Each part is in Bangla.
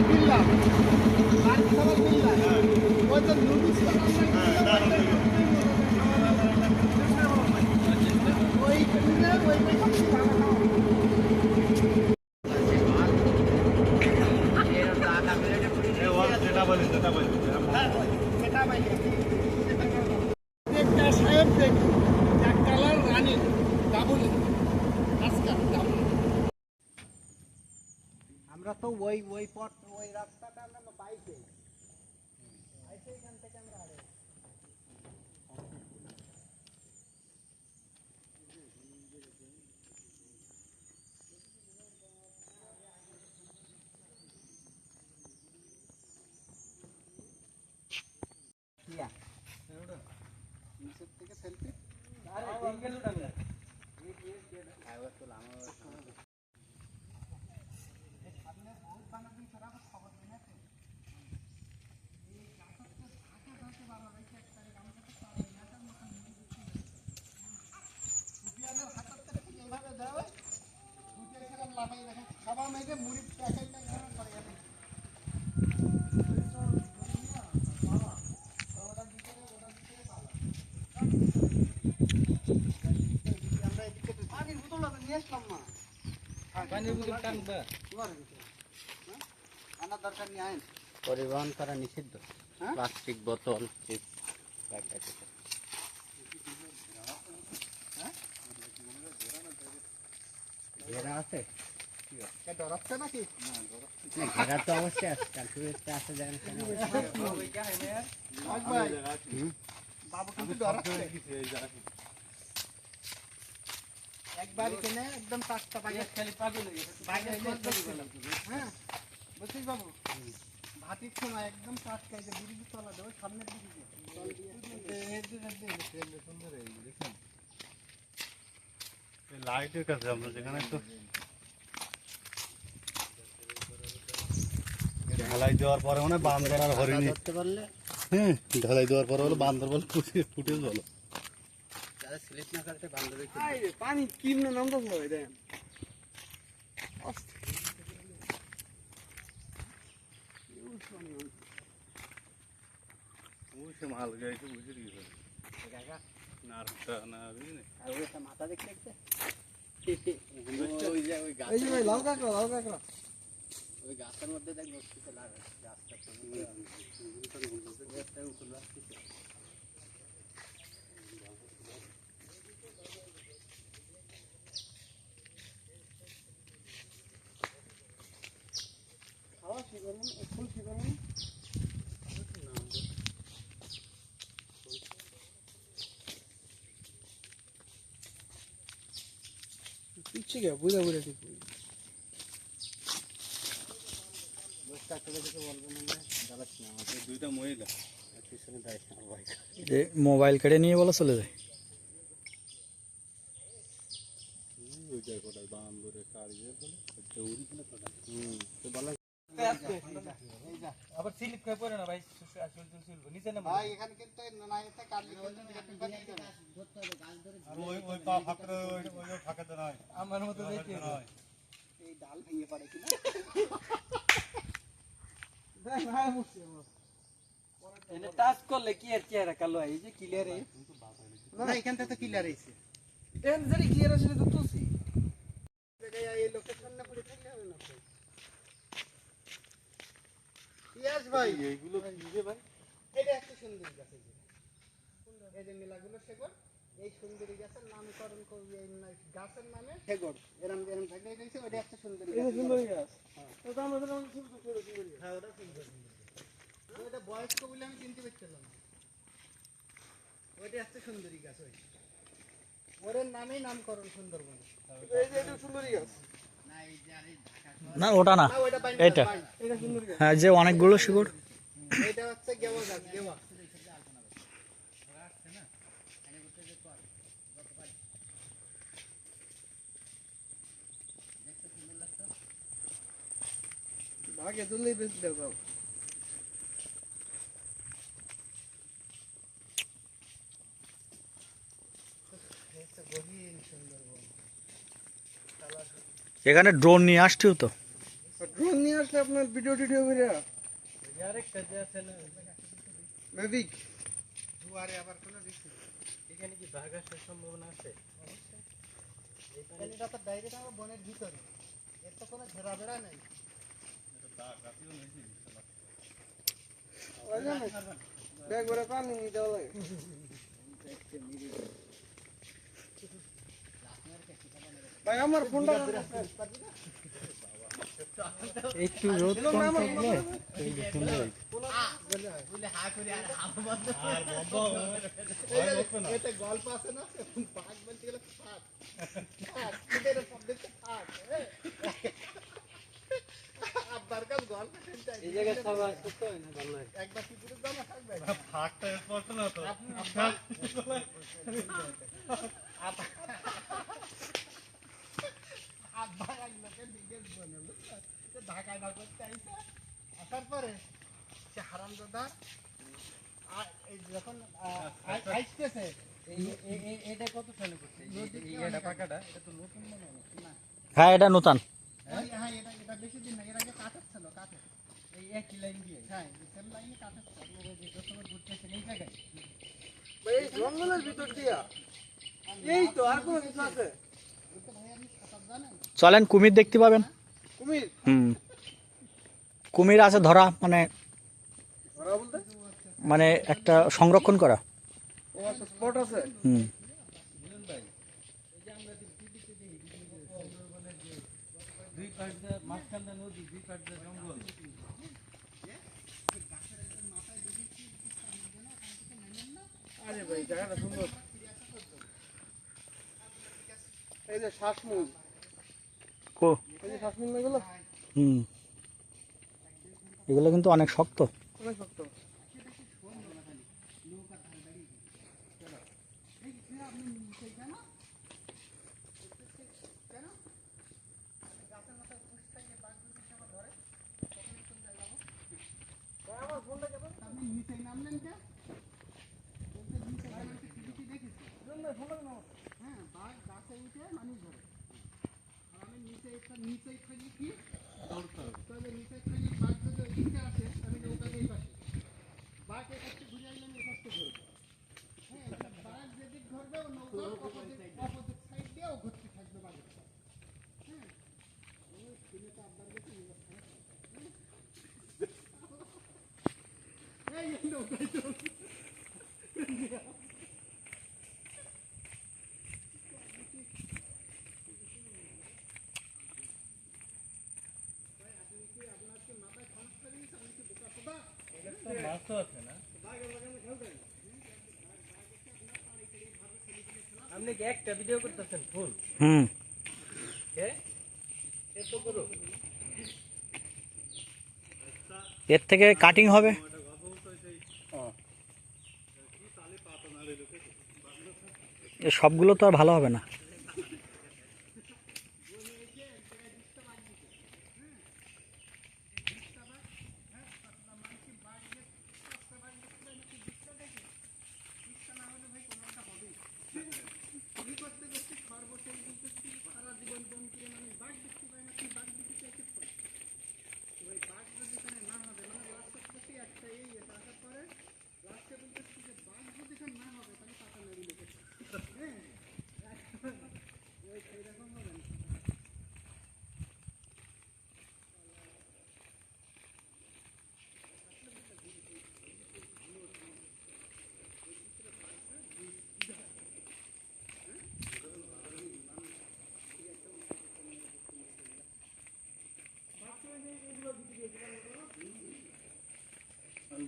বিল্লাল আর সবাই বিল্লাল ওই তো নুডলস ওই ওই সাহেব দেখি এক কালার রানী ডাবল আমরা তো ওই পথ ওই রাস্তাটা আমরা বাইকে এখান থেকে আমরা থেকে সেলফি আরে সিঙ্গেল উঠাবে খাবার মেঘে মুড়ি প্যাকেটটা করে গেছে পরিবহন করা নিষিদ্ধ। প্লাস্টিক বোতল ঘেরা আছে ডরাচ্ছে নাকি ঘেরা তো অবশ্যই আছে ক্যালকুলেটটা আছে বাবু কিন্তু ডরাচ্ছে একবার কিনে একদম টাটকা পাইয়া খালি পাগল হয়ে গেছে হ্যাঁ বুঝছিস বাবু ভাতির সময় একদম টাটকা যে বিড়ি তলা দেবো সামনের দিকে লাইটের কাছে আমরা যেখানে তো ঢালাই দেওয়ার পরে মানে বান্দর আর হরিণী ধরতে পারলে হ্যাঁ ঢালাই দেওয়ার পরে হলো বান্দর বলে ফুটে গেল স্লিপ না করতে বান্ধবী পানি কিমনে নামতে হবে দেন মাল গাইছে বুঝে দিয়েছে মাথা দেখতে দেখতে লাল কাঁকড়া ওই গাছের মধ্যে দেখ খাওয়া শিখবেন ফুল শিখবেন পিছিয়ে গিয়ে বুঝা ঠিক দুইটা মহিলা মোবাইল কেড়ে নিয়ে বলো চলে যায় আবার স্লিপ করে পড়ে না ভাই নিচে না ভাই এখানে কিন্তু না এতে কাটলে ওই পা ফাঁকরে ওই ফাঁকাতে নয় আমার মতো দেখতে এই ডাল ভেঙে পড়ে কিনা দেখ ভাই মুছে এনে টাচ করলে কি আর চেহারা কালো এই যে ক্লিয়ার না এখান থেকে তো ক্লিয়ার হইছে এন যদি ক্লিয়ার আছে তো তুলছি এই লোকেশন না পড়ে থাকলে হবে না ইয়াস ভাই এইগুলো কি রে ভাই এটা একটা সুন্দরী গাছ এই যে মেলাগুলো শেগড় এই সুন্দরী গাছের নামকরণ করবি এই গাছের নামে শেগড় এরকম থাকলে এটা ওটা একটা সুন্দরী গাছ এটা সুন্দরী গাছ ওটা আমাদের সুন্দরী হ্যাঁ ওটা সুন্দরী ওটা বয়স্ক বলে আমি চিনতে পারছিলাম না ওটা একটা সুন্দরী গাছ ওই ওর নামেই নামকরণ সুন্দরবন এই যে এটা সুন্দরী গাছ না ওটা না এটা হ্যাঁ যে অনেকগুলো শিকড় এটা হচ্ছে গেওয়া গাছ গেওয়া ভাগে দুলই বেশ দেবো এখানে ড্রোন নিয়ে আসছিও তো ড্রোন নিয়ে আসলে আপনার ভিডিও টিডিও করে আরেকটা যে আছে না মেভিক দুয়ারে আবার কোনো রিস্ক নেই। এখানে কি বাঘ আসার সম্ভাবনা আছে? এটা তো ডাইরেক্ট আমার বনের ভিতরে, এর তো কোনো ঘেরাবেড়া নেই। ব্যাগ ভরে পানি দেওয়া লাগে। ভাই আমার ফোনটা একটু রোদ কম থাকলে এতে গল্প আছে না, বাঘ বলতে গেলে ফাঁক আব্বার কাছে গল্প শুনতে এই জায়গায় সবাই সুস্থ হয় না ভালো হয়। একবার টিপুরে জমা থাকবে ফাঁকটা স্পষ্ট না তো আব্বার এক লোকের বিদেশ বনে বুঝছো? সে ঢাকায় না করতে আইছে, আসার পরে সে হারামজাদা এই যখন আসতেছে এটা কত সালে করছে? এই এটা পাকাটা এটা তো নতুন মনে হয় না। হ্যাঁ এটা নতুন। হ্যাঁ এটা বেশি দিন না, এর আগে কাঠের ছিল, কাঠের। এই একই লাইন দিয়ে হ্যাঁ সেম লাইনে কাঠের ছিল। আপনারা যে প্রথমে ঘুরতেছেন এই জায়গায় এই জঙ্গলের ভিতর দিয়া এই তো আর কোনো কিছু আছে? চলেন কুমির দেখতে পাবেন। কুমির কুমির আছে ধরা, মানে ধরা বলতে মানে একটা সংরক্ষণ করা। ও আচ্ছা, স্পট আছে। দুই পাশ দিয়ে মাঝখানটা নদী, দুই পাশ দিয়ে জঙ্গল। আরে ভাই জায়গাটা সুন্দর। এই যে শ্বাসমূল, কো এই যে শ্বাসমূল এগুলো এগুলো কিন্তু অনেক শক্ত। অনেক শক্ত। আপনি নিচে নামলেন কে? হ্যাঁ, বাঘ গাছে উঠে মানুষ ধরে। আর আমি নিচেই থাকি কি? তবে নিচে থাকি, বাঘ যদি ওইদিকে আসে, আমি নৌকাতে এই পাশে। বাঘ এই পাশে ঘুরে আসলে আমি এই পাশে ধরবো। হ্যাঁ, বাঘ যেদিক ধরবে ও নৌকার অপোজিট সাইড দিয়েও ঘুরতে থাকবে বাঘের সাথে। হ্যাঁ, ওই তুমি তো আব্বার গেছে এই নৌকায় চলছে। মাছও আছে না? আপনি কি একটা ভিডিও করতেছেন ফুল? এত বড়? এর থেকে কাটিং হবে। এ সবগুলো তো আর ভালো হবে না।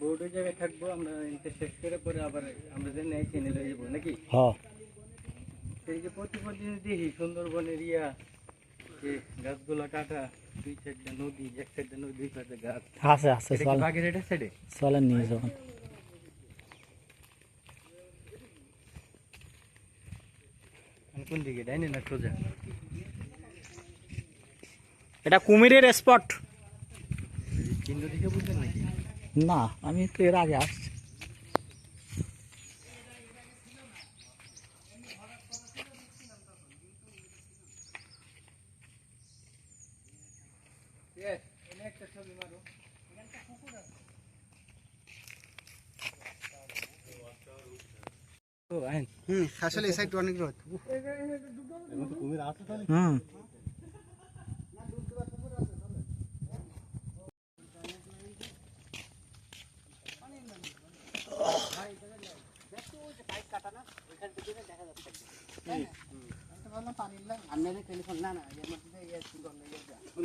বোর্ডের জায়গায় থাকবো আমরা, এটা শেষ করে পরে আবার আমরা যে নেই চ্যানেল হয়ে যাবো নাকি? হ্যাঁ এই যে প্রতিদিন দেখি সুন্দরবনের ইয়া যে গাছগুলো কাটা, দুই সাইডটা নদী, এক সাইডটা নদী, দুই পাশে গাছ। আছে আছে, এটা কি চলেন বাঘের এটা সাইডে? চলেন নিয়ে যাবেন। কোন দিকে, ডাইনে না সোজা? এটা কুমিরের স্পট। চিহ্ন দিকে বুঝলেন নাকি? না, আমি তো এর আগে আসছি। Yes, এনে একটা আসলে এই সাইড অনেক রোদ। এখন তো কুমির আছে তাহলে হুম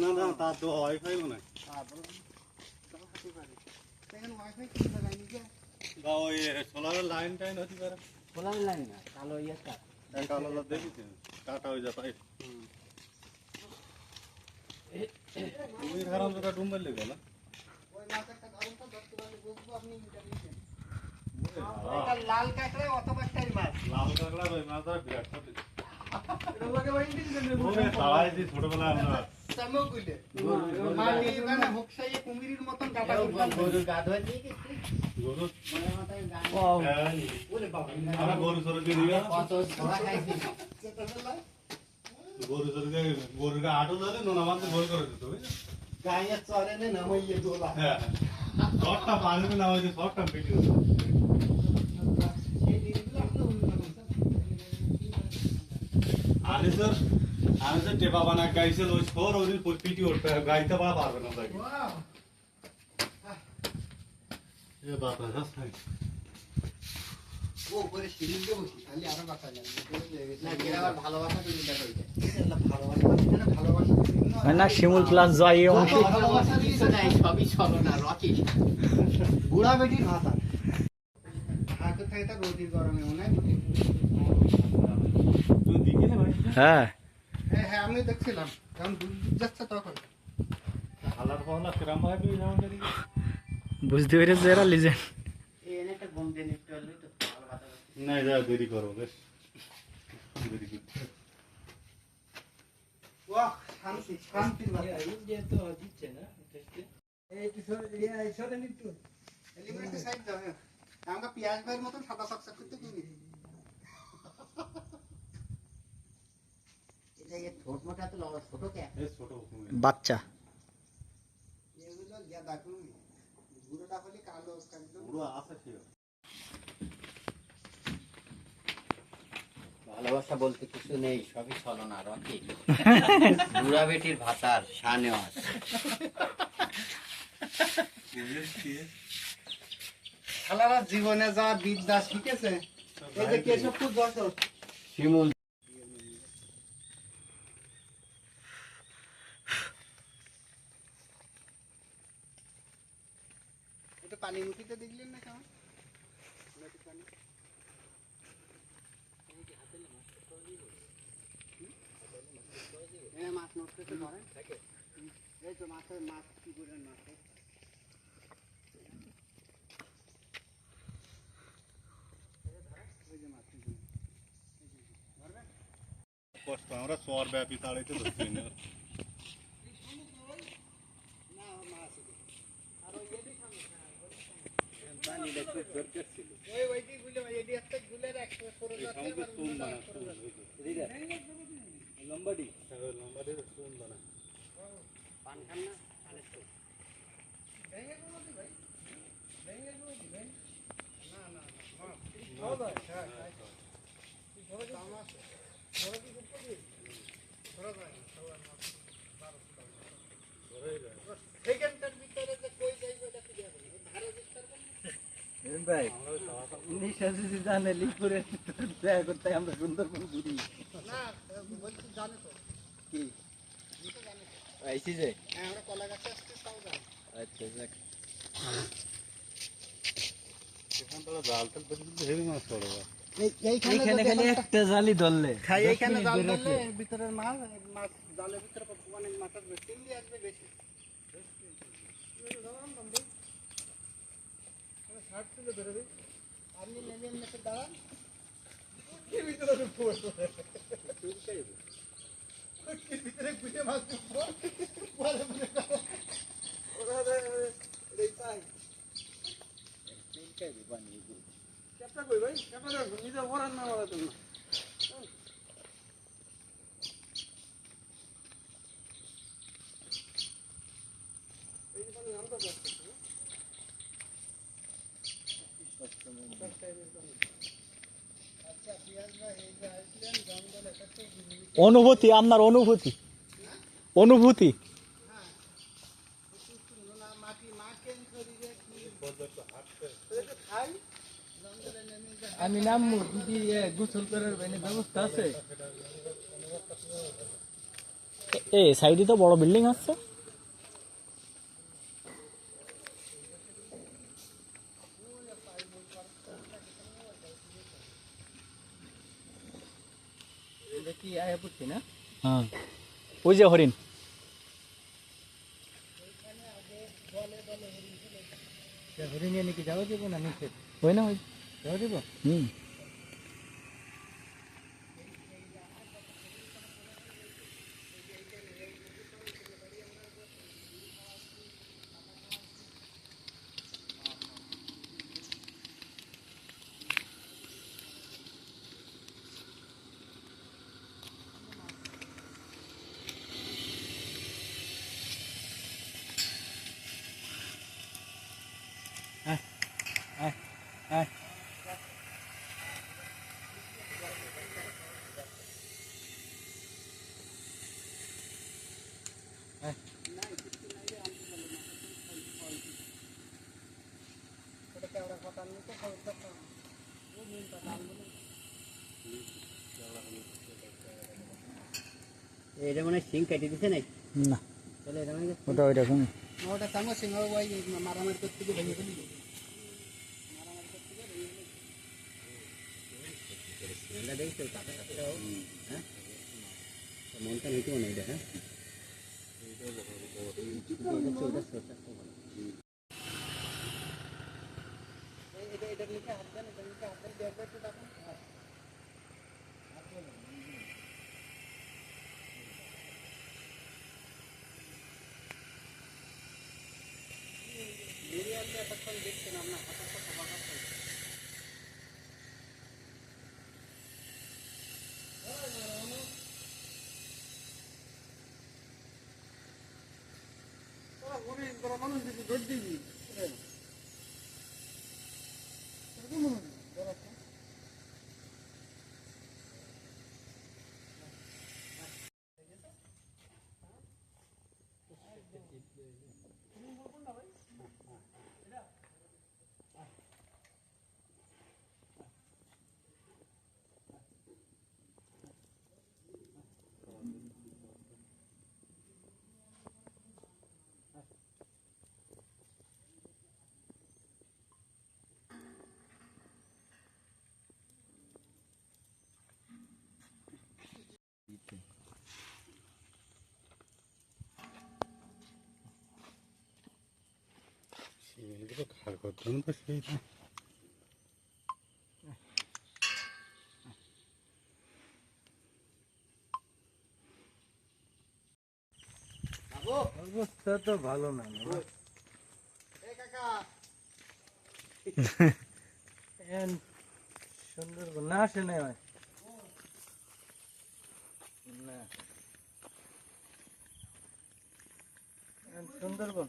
না না তার তো ওয়াইফাই মনে হয় বা ওই সোলারের লাইন টাইন হতে পারে কালো দেখিস কাটা হয়ে যায় পাইপ কুমির হারাম তো ডুম্বের লেগে না লাল কাঁকড়া অথবা টাই মাছ। লাল কাঁকড়া ওই মাছটা বিরাট ছোট তাড়াই দিই ছোটবেলায় আমরা কুমিরের মতন কাটা করতাম। গরু আমরা গরু সরু দিয়ে দিই গরু সরুকে গরুকে আটো ধরে নোনা মাছকে গোল করে দিত গায়ে চরে নে নামাইয়ে দোলা। হ্যাঁ শর্টটা পানি না হয়েছে শর্টটা পেটে আমি স্যার টেপা বানা গাইছে ওই সর ওই পিটি উঠবে গাইতে পারবে না তাই এ বাবা হাসাই ও করে সিলিং দিয়ে বসি খালি আরো বাঁচা যায় না। এরা আবার ভালোবাসা করে দিতে পারে। এটা ভালোবাসা না শিমুল প্লাস জয় ভালোবাসা দিয়েছে না, সবই চলো না রকি বুড়া বেটির ভাতা হাতে থাকে তার রোদির গরমে মনে হয়। তুই দিকে না ভাই হ্যাঁ হ্যাঁ হ্যাঁ আমি দেখছিলাম যখন দুধ যাচ্ছে তখন। হালার পাওলা কিরাম ভাই তুই যেমন করি বুঝতে পেরেছে এরা লিজেন্ড এনে একটা ঘুম দিয়ে নিতে পারবি তো ভালো কথা। না যা দেরি করো বেশ দেরি করতে বাহ শান্তি শান্তির ভাতা। এলিমেন্টের সাইড দাও। হ্যাঁ আমাকে পেঁয়াজ ভাইয়ের মতন সাদা চকচক করতে কিনি। এটা এই ছোট মোটা তো ছোট কে এই ছোট কুমির বাচ্চা এগুলো যা দেখুন গুঁড়োটা হলে কালো একদম। পুরো আছে ঠিক ভালোবাসা বলতে কিছু নেই, সবই ছলনা রকি। বুড়া বেটির ভাতার শানেওয়াজ। শালারা জীবনে যা বিদ্যা শিখেছে এই যে কেশবপুর যশোর শিমুল এটা পানি মুখিতে দেখলেন না কেমন নদীর পানি। হ্যাঁ মাছ নষ্ট করতে ধরেন এই তো মাছের মাছ কি করেন মাছে ওই যে মাছ কি করেন? ধরবেন? কষ্ট আমরা সর ব্যাপী তাড়াইতে ধরছি না না মাছ আর ওই এদি সামনে ওইটি গুলে এদি একটা গুলে রাখতে পুরো যাচ্ছে আর চুন বানা লম্বাডি লম্বাডি চুন বানা পান খান না পানের তো ভেঙে গুলো দি ভাই ভেঙে গুলো দি ভাই না না খাওয়া যায় হ্যাঁ কি ধরে কি মাছ ধরে কি করতে দি ধরে যায় খাওয়া মাছ 12 ধরে যায় সেকেন্ডের ভিতরে যে কই যাইবে এটা কি হবে ধারে দিতে পারবেন ভাই নিশা যদি জানে লিপুরে দেখা করতে আমরা সুন্দরবন ঘুরি না বলছি জানে তো কি নিতে জানে তো আইসি যে হ্যাঁ আমরা কলা গাছে আসতে তাও জানি আচ্ছা যাক এখান থেকে জাল তেল বেশি হেভি মাছ পড়ে এইখানে খালি একটা জালি ধরলে খাই এইখানে জাল ধরলে এর ভিতরের মাছ মাছ জালের ভিতরে অনেক মাছ আসবে চিংড়ি আসবে বেশি আপনি নেবেন না দাঁড়ান ভিতরে গুটে মাছ চেষ্টা করি ভাই নিজে ভরান না বলা তুমি আচ্ছা অনুভূতি, আপনার অনুভূতি, অনুভূতি। মাটি মাখেন শরীরে কি খাই জঙ্গলে নেমে যায়। আমি নামবো যদি গোসল করার ব্যবস্থা আছে? এই সাইডে তো বড় বিল্ডিং আছে। দেখি আয়া পড়ছি না? হ্যাঁ, ওই যে হরিণ। হরিণ নিয়ে নাকি যাওয়া যাবো না নিচে? ওই না, ওই। যাওয়া যাবো? হুম। এটা মানে সিং কেটে দিছে নাকি? না, তাহলে এটা মানে ওটা ওই রকম। ওটা চামচ সিং ওই মারামারি করতে গিয়ে ভেঙে ফেলি। এটা দেখছো কাটা কাটা হ্যাঁ মনটা নিতে মনে এটা হ্যাঁ এটা নিচে হাত দেন, এটা নিচে হাত দেন, দেখবে একটু দেখুন। দেখছেন আপনার হাতের কথা বাঁকা মানুষ দিবি ভোট দিবি এগুলো খার করতাম তো সেই অবস্থা তো ভালো না। এই কাকা সুন্দরবন না আসে নাই হয় না সুন্দরবন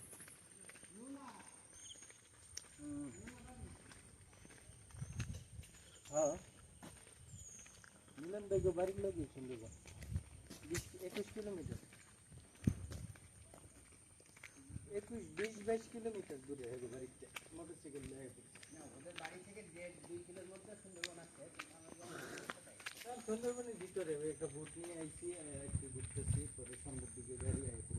হ্যাঁ মিলন দেখো বাড়ির লোক সুন্দরবন 21 কিলোমিটার 20-22 কিলোমিটার দূরে হবে বাড়িতে মোটরসাইকেল নিয়ে না ওদের বাড়ি থেকে 1.5-2 কিলোর মধ্যে সুন্দরবন আছে। সুন্দরবনের ভিতরে একটা বুট নিয়ে আইছি একটু ঘুরতেছি পরে সন্ধ্যের দিকে গাড়ি আইছি